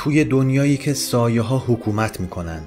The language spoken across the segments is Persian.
توی دنیایی که سایه ها حکومت میکنن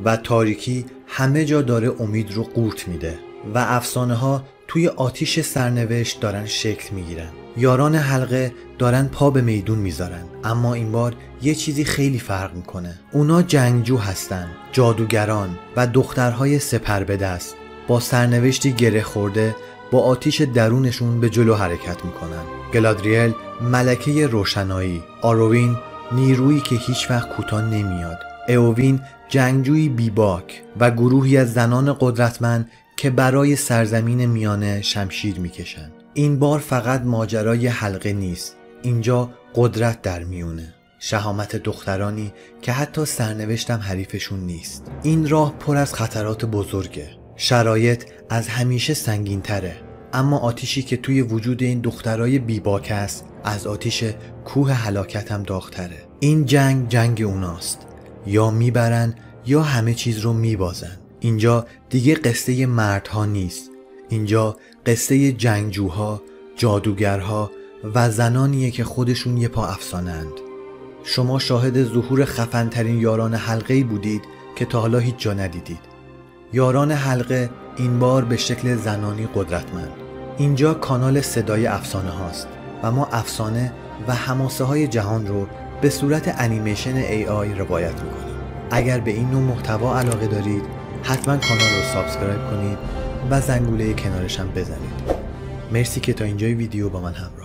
و تاریکی همه جا داره امید رو قورت میده و افسانه ها توی آتیش سرنوشت دارن شکل میگیرن. یاران حلقه دارن پا به میدون میذارن، اما این بار یه چیزی خیلی فرق میکنه. اونا جنگجو هستن، جادوگران و دخترهای سپر به دست، با سرنوشتی گره خورده با آتیش درونشون به جلو حرکت میکنن. گلادریل ملکه روشنایی، آروین نیرویی که هیچ وقت کوتاه نمیاد، ایوین جنگجویی بیباک و گروهی از زنان قدرتمند که برای سرزمین میانه شمشیر میکشن. این بار فقط ماجرای حلقه نیست، اینجا قدرت در میونه، شهامت دخترانی که حتی سرنوشتم حریفشون نیست. این راه پر از خطرات بزرگه، شرایط از همیشه سنگین تره، اما آتیشی که توی وجود این دخترای بیباک است از آتیش کوه هلاکت هم داغ‌تره. این جنگ اوناست، یا میبرن یا همه چیز رو میبازن. اینجا دیگه قصه مردها نیست، اینجا قصه جنگجوها، جادوگرها و زنانیه که خودشون یه پا افسانند. شما شاهد ظهور خفن‌ترین یاران حلقه‌ای بودید که تا حالا هیچ جا ندیدید. یاران حلقه این بار به شکل زنانی قدرتمند. اینجا کانال صدای افسانه هاست و ما افسانه و حماسه های جهان رو به صورت انیمیشن AI روایت میکنیم. اگر به این نوع محتوا علاقه دارید حتما کانال رو سابسکرایب کنید و زنگوله کنارش هم بزنید. مرسی که تا اینجای ویدیو با من همراه